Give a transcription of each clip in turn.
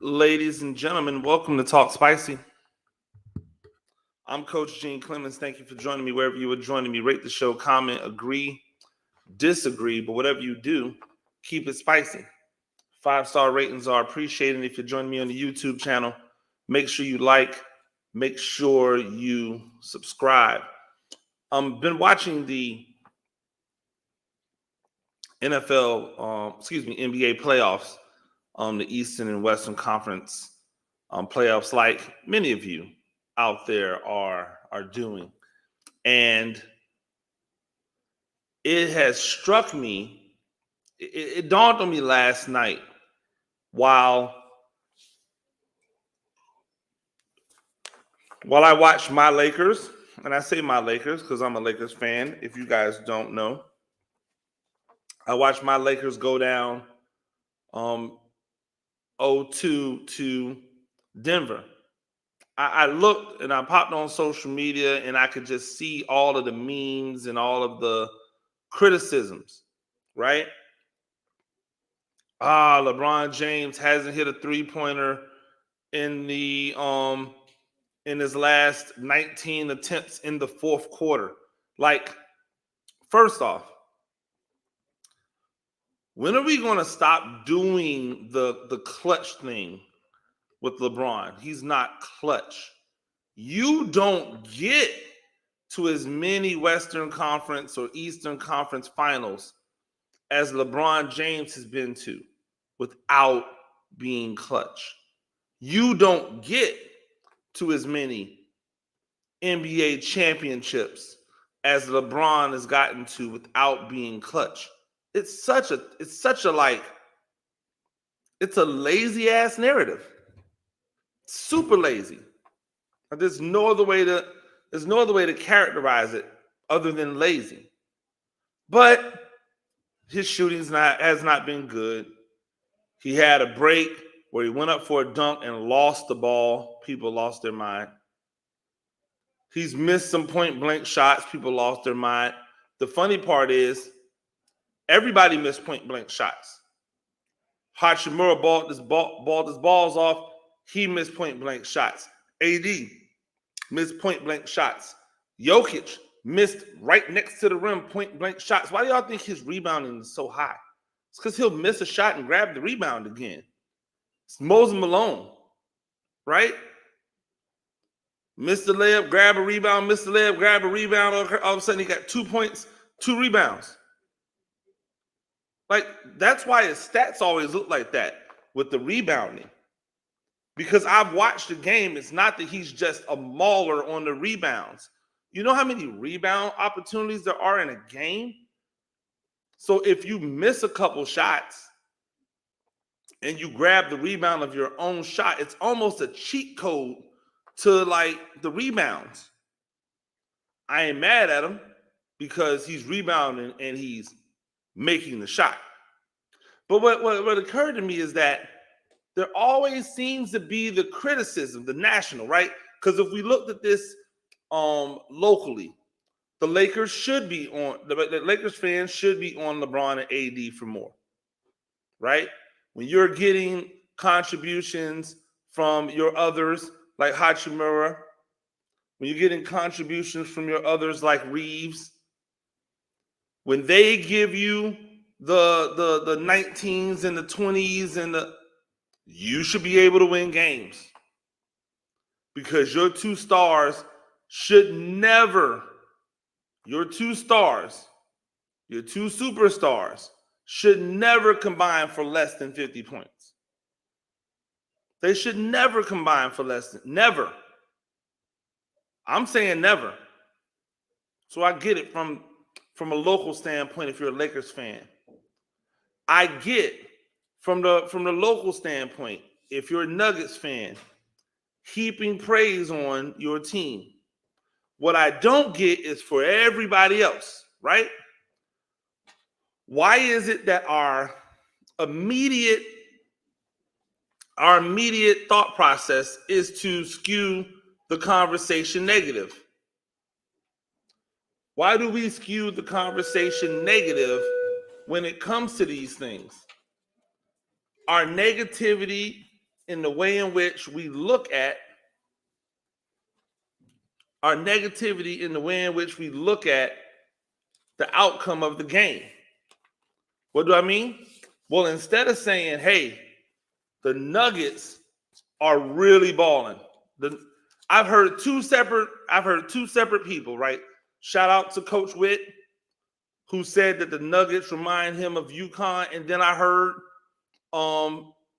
Ladies and gentlemen, welcome to Talk Spicy. I'm Coach Gene Clemens. Thank you for joining me wherever you are joining me. Rate the show, comment, agree, disagree, but whatever you do, keep it spicy. 5-star ratings are appreciated. If you're joining me on the YouTube channel, make sure you like, make sure you subscribe. Been watching the NBA playoffs, the Eastern and Western Conference playoffs, like many of you out there are doing. And it has struck me, it dawned on me last night while I watched my Lakers, and I say my Lakers because I'm a Lakers fan, if you guys don't know. I watched my Lakers go down 0-2 to Denver. I looked and I popped on social media and I could just see all of the memes and all of the criticisms, right? LeBron James hasn't hit a three-pointer in his last 19 attempts in the fourth quarter. Like, first off, when are we going to stop doing the clutch thing with LeBron? He's not clutch. You don't get to as many Western Conference or Eastern Conference finals as LeBron James has been to without being clutch. You don't get to as many NBA championships as LeBron has gotten to without being clutch. It's a lazy ass narrative. Super lazy. There's no other way to characterize it other than lazy. But his shooting has not been good. He had a break where he went up for a dunk and lost the ball. People lost their mind. He's missed some point-blank shots. People lost their mind. The funny part is everybody missed point-blank shots. Hachimura balled his balls off. He missed point-blank shots. AD missed point-blank shots. Jokic missed right next to the rim point-blank shots. Why do y'all think his rebounding is so high? It's because he'll miss a shot and grab the rebound again. It's Moses Malone, right? Missed the layup, grab a rebound, missed the layup, grab a rebound. All of a sudden, he got 2 points, 2 rebounds. Like, that's why his stats always look like that with the rebounding. Because I've watched the game. It's not that he's just a mauler on the rebounds. You know how many rebound opportunities there are in a game? So if you miss a couple shots and you grab the rebound of your own shot, it's almost a cheat code to like the rebounds. I ain't mad at him because he's rebounding and he's making the shot. But what occurred to me is that there always seems to be the criticism, the national, right? Because if we looked at this locally, the Lakers should be on, the Lakers fans should be on LeBron and AD for more, right? When you're getting contributions from your others like Hachimura, when you're getting contributions from your others like Reeves, when they give you the 19s and the 20s you should be able to win games because your two superstars should never combine for less than 50 points. They should never combine for never. I'm saying never. So I get it from a local standpoint if you're a Lakers fan. I get from the local standpoint if you're a Nuggets fan, heaping praise on your team. What I don't get is for everybody else, right? Why is it that our immediate thought process is to skew the conversation negative? Why do we skew the conversation negative when it comes to these things? Our negativity in the way in which we look at our negativity, in the way in which we look at the outcome of the game. What do I mean? Well, instead of saying, hey, the Nuggets are really balling. I've heard two separate people, right? Shout out to Coach Witt, who said that the Nuggets remind him of UConn. And then I heard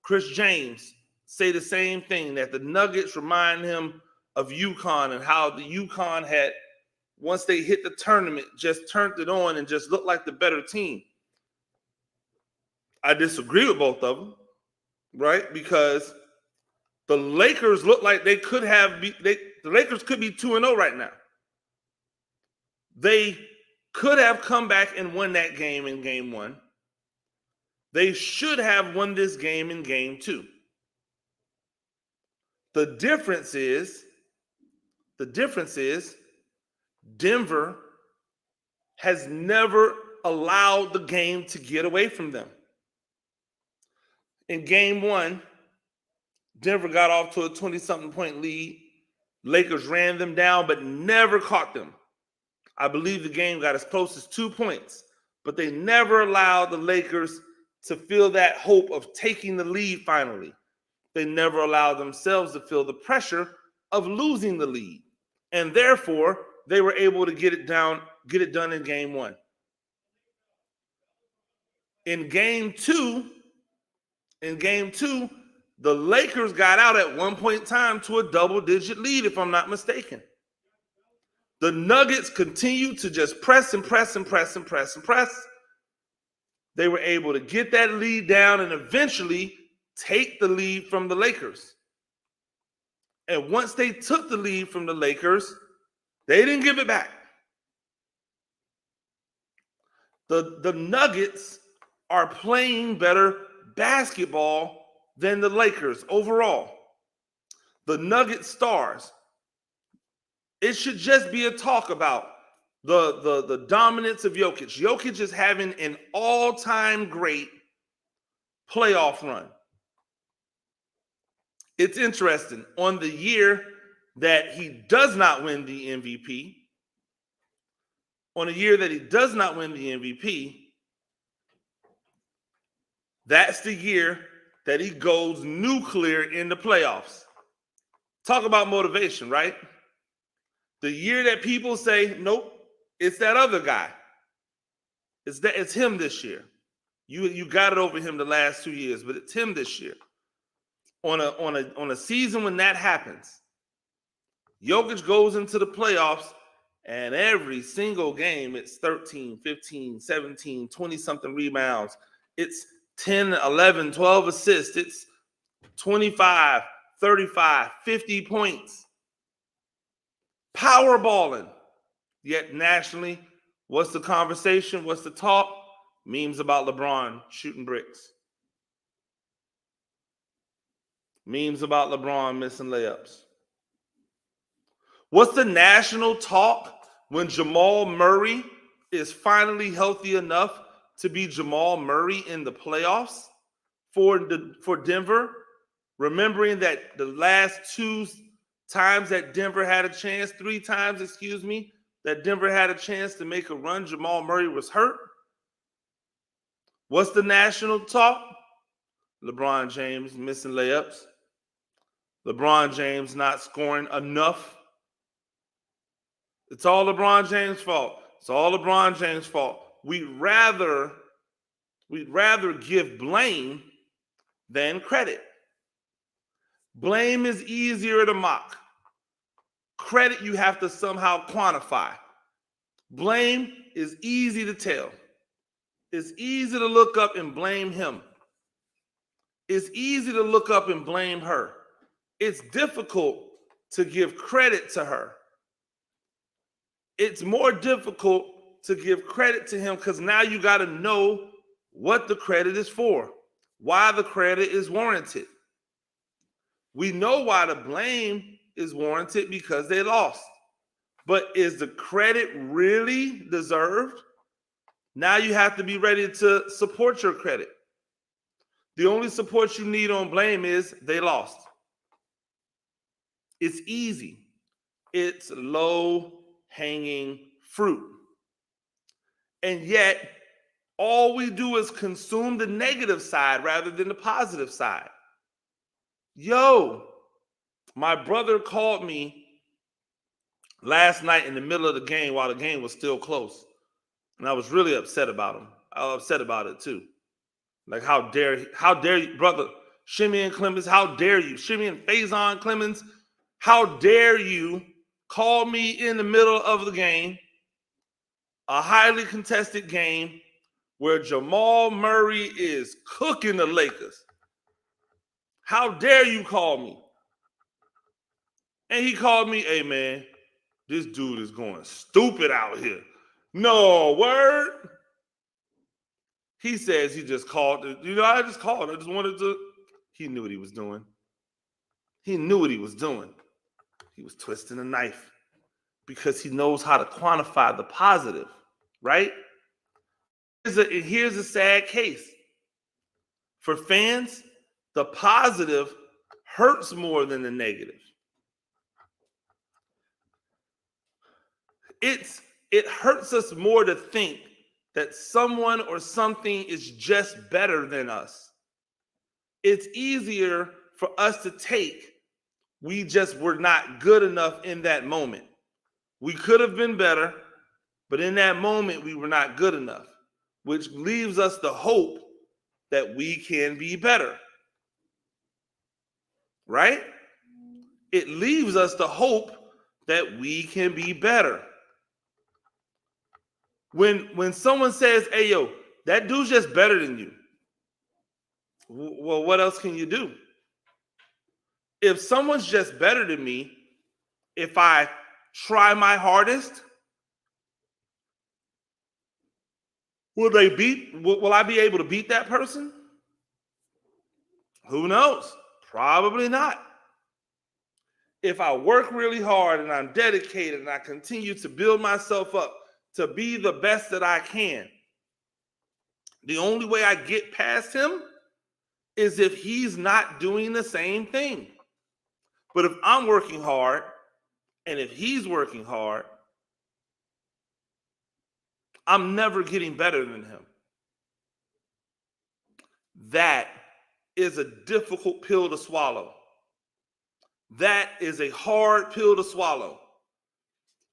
Chris James say the same thing, that the Nuggets remind him of UConn and how the UConn had, once they hit the tournament, just turned it on and just looked like the better team. I disagree with both of them, right? Because the Lakers look like they could have the Lakers could be 2-0 right now. They could have come back and won that game in game one. They should have won this game in game two. The difference is Denver has never allowed the game to get away from them. In game one, Denver got off to a 20-something point lead. Lakers ran them down, but never caught them. I believe the game got as close as 2 points, but they never allowed the Lakers to feel that hope of taking the lead finally. They never allowed themselves to feel the pressure of losing the lead. And therefore, they were able to get it done in game one. In game two, the Lakers got out at one point in time to a double-digit lead, if I'm not mistaken. The Nuggets continued to just press and press and press and press and press. They were able to get that lead down and eventually take the lead from the Lakers. And once they took the lead from the Lakers, they didn't give it back. The Nuggets are playing better basketball than the Lakers overall. The Nugget stars. It should just be a talk about the dominance of Jokic. Jokic is having an all-time great playoff run. It's interesting. On the year that he does not win the MVP, that's the year that he goes nuclear in the playoffs. Talk about motivation, right? The year that people say, nope, it's that other guy. It's him this year. You got it over him the last 2 years, but it's him this year. On a season when that happens, Jokic goes into the playoffs, and every single game, it's 13, 15, 17, 20-something rebounds. It's 10, 11, 12 assists. It's 25, 35, 50 points. Power balling. Yet nationally, what's the conversation? What's the talk? Memes about LeBron shooting bricks. Memes about LeBron missing layups. What's the national talk when Jamal Murray is finally healthy enough to be Jamal Murray in the playoffs for Denver? Remembering that the last 3 times that Denver had a chance that Denver had a chance to make a run, Jamal Murray was hurt. What's the national talk? LeBron James missing layups. LeBron James not scoring enough. It's all LeBron James' fault. It's all LeBron James' fault. We'd rather give blame than credit. Blame is easier to mock. Credit you have to somehow quantify. Blame is easy to tell. It's easy to look up and blame him. It's easy to look up and blame her. It's difficult to give credit to her. It's more difficult to give credit to him because now you got to know what the credit is for, why the credit is warranted. We know why the blame is warranted because they lost. But is the credit really deserved? Now you have to be ready to support your credit. The only support you need on blame is they lost. It's easy. It's low-hanging fruit. And yet, all we do is consume the negative side rather than the positive side. Yo, my brother called me last night in the middle of the game while the game was still close. And I was really upset about him. I was upset about it too. Like, how dare you, brother Shimeon Clemens, how dare you? Shimeon Faison Clemens, how dare you call me in the middle of the game, a highly contested game where Jamal Murray is cooking the Lakers. How dare you call me? And he called me, hey man, this dude is going stupid out here. No, word. He says he just called. I just called. I just wanted to. He knew what he was doing. He knew what he was doing. He was twisting a knife because he knows how to quantify the positive, right? Here's a sad case. For fans, the positive hurts more than the negative. It hurts us more to think that someone or something is just better than us. It's easier for us to take we just were not good enough in that moment. We could have been better, but in that moment we were not good enough, which leaves us the hope that we can be better. Right? It leaves us the hope that we can be better. When someone says, hey, yo, that dude's just better than you. Well, what else can you do? If someone's just better than me, if I try my hardest, will I be able to beat that person? Who knows? Probably not. If I work really hard and I'm dedicated and I continue to build myself up to be the best that I can, the only way I get past him is if he's not doing the same thing. But if I'm working hard and if he's working hard, I'm never getting better than him. That is a difficult pill to swallow. That is a hard pill to swallow.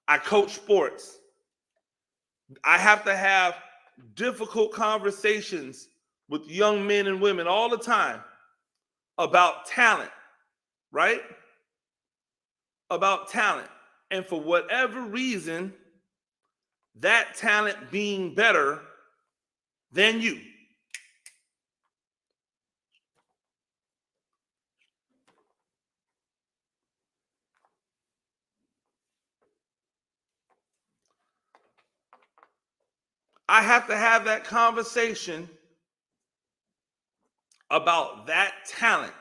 I coach sports. I have to have difficult conversations with young men and women all the time about talent, right? About talent. And for whatever reason, that talent being better than you. I have to have that conversation about that talent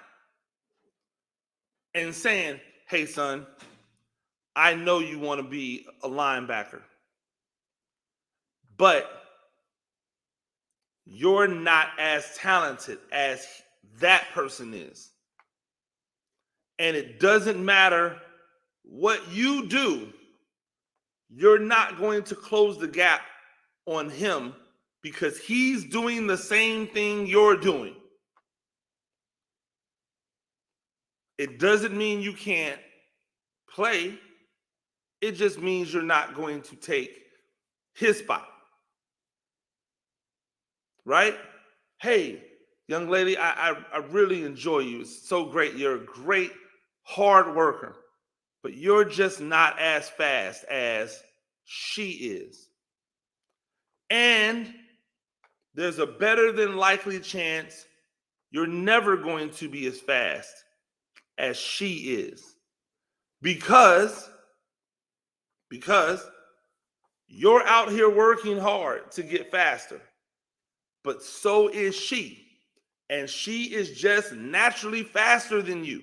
and saying, hey, son, I know you want to be a linebacker, but you're not as talented as that person is. And it doesn't matter what you do, you're not going to close the gap on him because he's doing the same thing you're doing. It doesn't mean you can't play. It just means you're not going to take his spot. Right? Hey, young lady, I really enjoy you. It's so great. You're a great hard worker, but you're just not as fast as she is. And there's a better than likely chance you're never going to be as fast as she is. Because you're out here working hard to get faster, but so is she. And she is just naturally faster than you.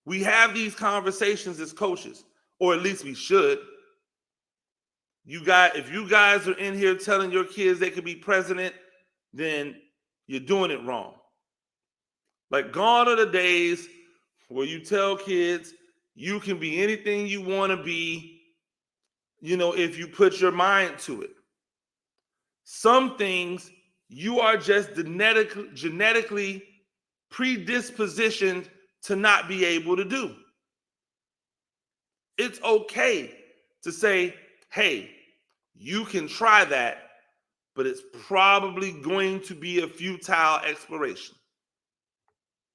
We have these conversations as coaches, or at least we should. If you guys are in here telling your kids they could be president, then you're doing it wrong. Like, gone are the days where you tell kids you can be anything you want to be, if you put your mind to it. Some things you are just genetically predispositioned to not be able to do. It's okay to say, hey, you can try that, but it's probably going to be a futile exploration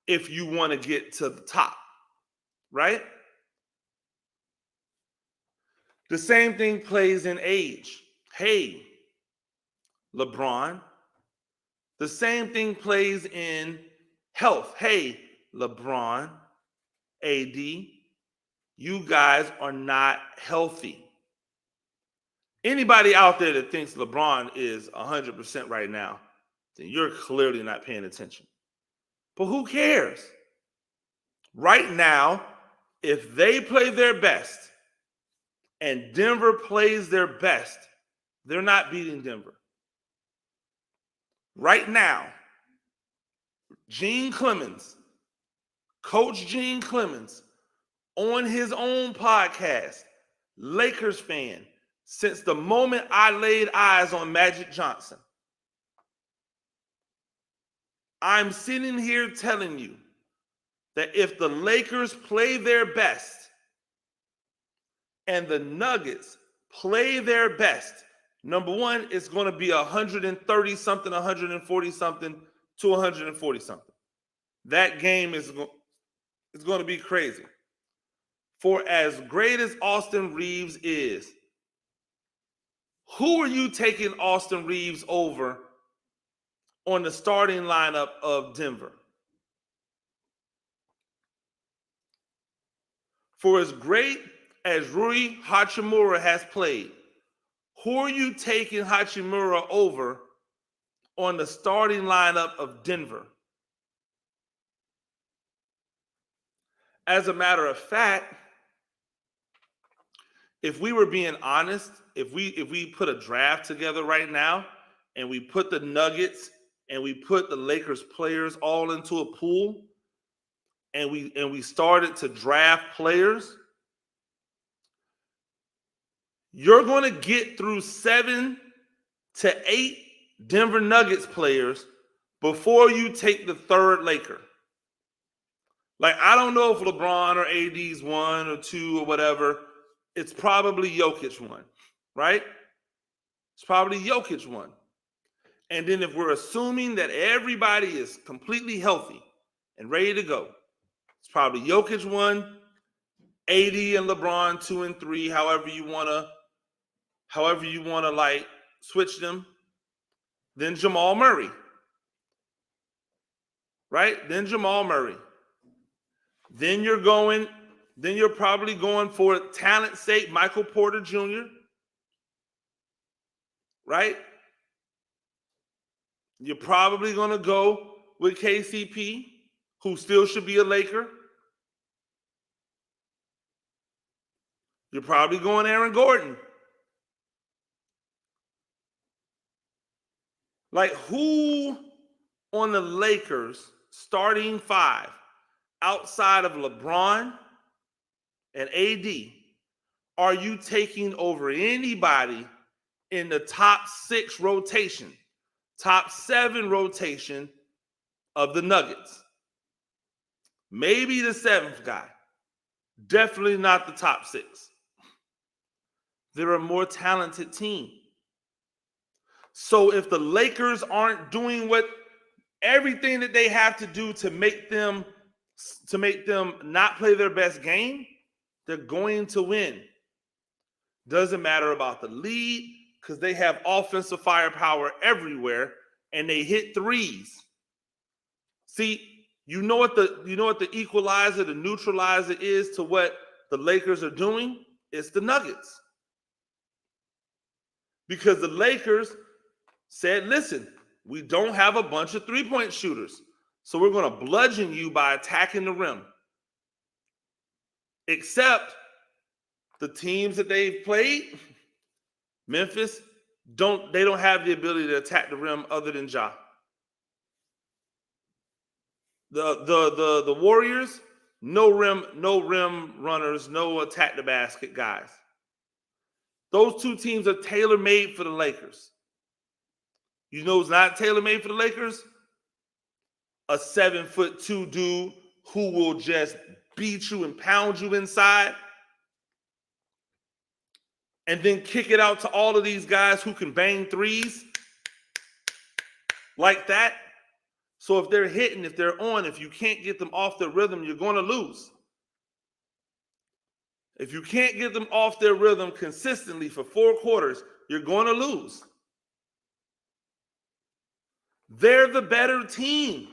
if you want to get to the top, right? The same thing plays in age. Hey, LeBron. The same thing plays in health. Hey, LeBron, AD, you guys are not healthy. Anybody out there that thinks LeBron is 100% right now, then you're clearly not paying attention. But who cares? Right now, if they play their best and Denver plays their best, they're not beating Denver. Right now, Gene Clemens, Coach Gene Clemens, on his own podcast, Lakers fan, since the moment I laid eyes on Magic Johnson, I'm sitting here telling you that if the Lakers play their best and the Nuggets play their best, number one, it's going to be 130 something, 140 something to 140 something. That game is going to be crazy. For as great as Austin Reeves is, who are you taking Austin Reeves over on the starting lineup of Denver? For as great as Rui Hachimura has played, who are you taking Hachimura over on the starting lineup of Denver? As a matter of fact, if we were being honest, if we put a draft together right now and we put the Nuggets and we put the Lakers players all into a pool and we started to draft players, you're going to get through 7 to 8 Denver Nuggets players before you take the third Laker. Like, I don't know if LeBron or AD's 1 or 2 or whatever. It's probably Jokic 1, right? It's probably Jokic 1. And then if we're assuming that everybody is completely healthy and ready to go, it's probably Jokic 1, AD and LeBron 2 and 3, however you want to like switch them. Then Jamal Murray. Right? Then Jamal Murray. Then you're probably going for talent's sake, Michael Porter Jr. Right? You're probably going to go with KCP, who still should be a Laker. You're probably going Aaron Gordon. Like, who on the Lakers starting 5 outside of LeBron and AD are you taking over anybody in the top 6 rotation, top 7 rotation of the Nuggets? Maybe the 7th guy. Definitely not the top 6. They're a more talented team. So if the Lakers aren't doing everything that they have to do to make them not play their best game, they're going to win. Doesn't matter about the lead, because they have offensive firepower everywhere and they hit threes. See, you know what the equalizer, the neutralizer is to what the Lakers are doing? It's the Nuggets. Because the Lakers said, listen, we don't have a bunch of three-point shooters, so we're going to bludgeon you by attacking the rim. Except the teams that they've played, Memphis, they don't have the ability to attack the rim other than Ja. The Warriors, no rim runners, no attack the basket guys. Those two teams are tailor-made for the Lakers. You know who's not tailor-made for the Lakers? A 7'2" dude who will just beat you and pound you inside and then kick it out to all of these guys who can bang threes like that. So if they're hitting, if they're on, if you can't get them off their rhythm, you're going to lose. If you can't get them off their rhythm consistently for 4 quarters, you're going to lose. They're the better team.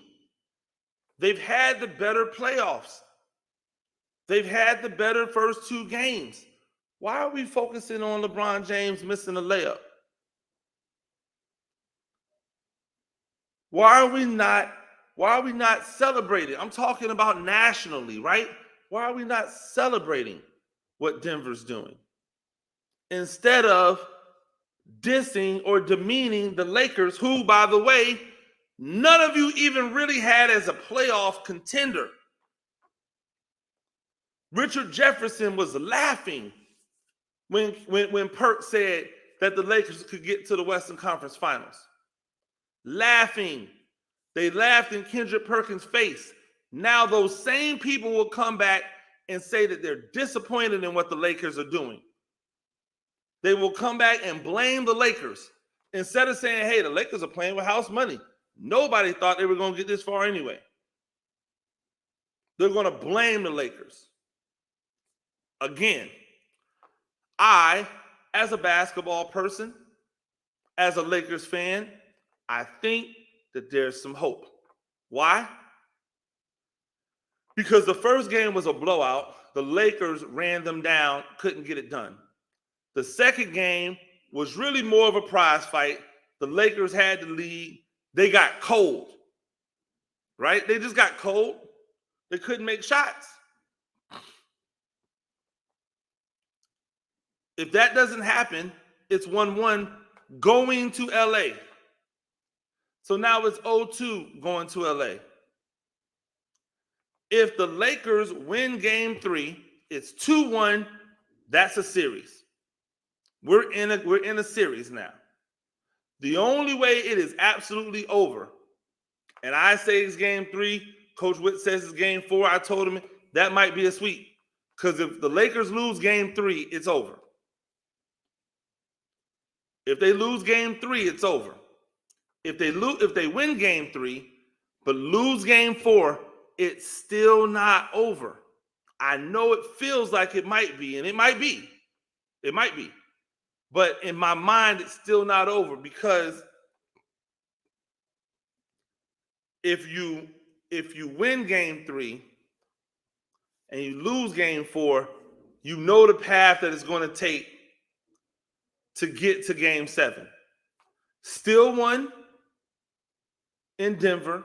They've had the better playoffs. They've had the better first 2 games. Why are we focusing on LeBron James missing a layup? Why are we not celebrating? I'm talking about nationally, right? Why are we not celebrating what Denver's doing? Instead of dissing or demeaning the Lakers, who, by the way, none of you even really had as a playoff contender. Richard Jefferson was laughing when Perk said that the Lakers could get to the Western Conference Finals. Laughing. They laughed in Kendrick Perkins' face. Now those same people will come back and say that they're disappointed in what the Lakers are doing. They will come back and blame the Lakers instead of saying, hey, the Lakers are playing with house money. Nobody thought they were going to get this far anyway. They're going to blame the Lakers. Again, I, as a basketball person, as a Lakers fan, I think that there's some hope. Why? Because the first game was a blowout. The Lakers ran them down, couldn't get it done. The second game was really more of a prize fight. The Lakers had the lead. They got cold, right? They just got cold. They couldn't make shots. If that doesn't happen, it's 1-1 going to LA. So now it's 0-2 going to LA. If the Lakers win game 3, it's 2-1. That's a series. We're in a series now. The only way it is absolutely over, and I say it's game 3, Coach Witt says it's game 4. I told him that might be a sweep. Because if the Lakers lose game 3, it's over. If they lose game 3, it's over. If they win game 3, but lose game 4, it's still not over. I know it feels like it might be, and it might be. It might be. But in my mind, it's still not over, because if you win game 3 and you lose game 4, you know the path that it's going to take to get to game 7. Still won in Denver,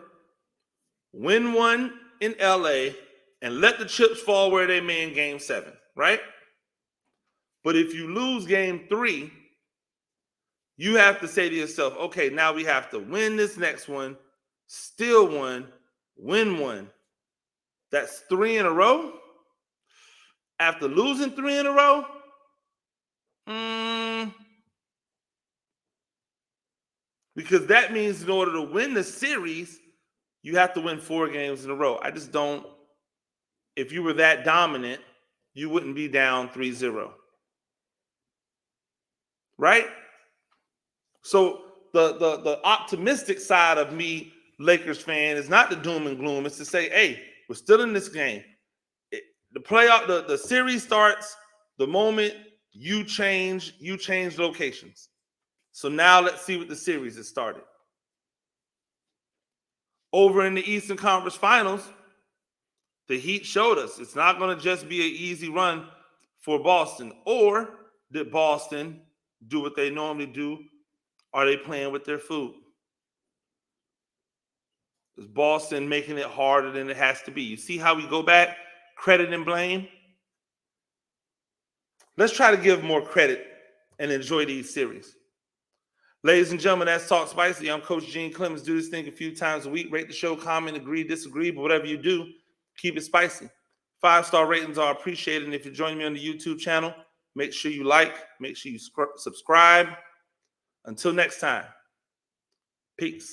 win one in LA, and let the chips fall where they may in game 7, right? But if you lose game 3, you have to say to yourself, okay, now we have to win this next one, still one, win one. That's 3 in a row. After losing 3 in a row, because that means in order to win the series, you have to win 4 games in a row. I just don't. If you were that dominant, you wouldn't be down 3-0. Right? So the optimistic side of me, Lakers fan, is not the doom and gloom. It's to say, hey, we're still in this game. The series starts the moment you change locations. So now let's see what the series has started. Over in the Eastern Conference Finals, the Heat showed us it's not going to just be an easy run for Boston. Or did Boston do what they normally do? Are they playing with their food? Is Boston making it harder than it has to be? You see how we go back, credit and blame? Let's try to give more credit and enjoy these series. Ladies and gentlemen, that's Talk Spicy. I'm Coach Gene Clemens. Do this thing a few times a week. Rate the show, comment, agree, disagree, but whatever you do, keep it spicy. 5-star ratings are appreciated. And if you're joining me on the YouTube channel, make sure you like, make sure you subscribe. Until next time, peace.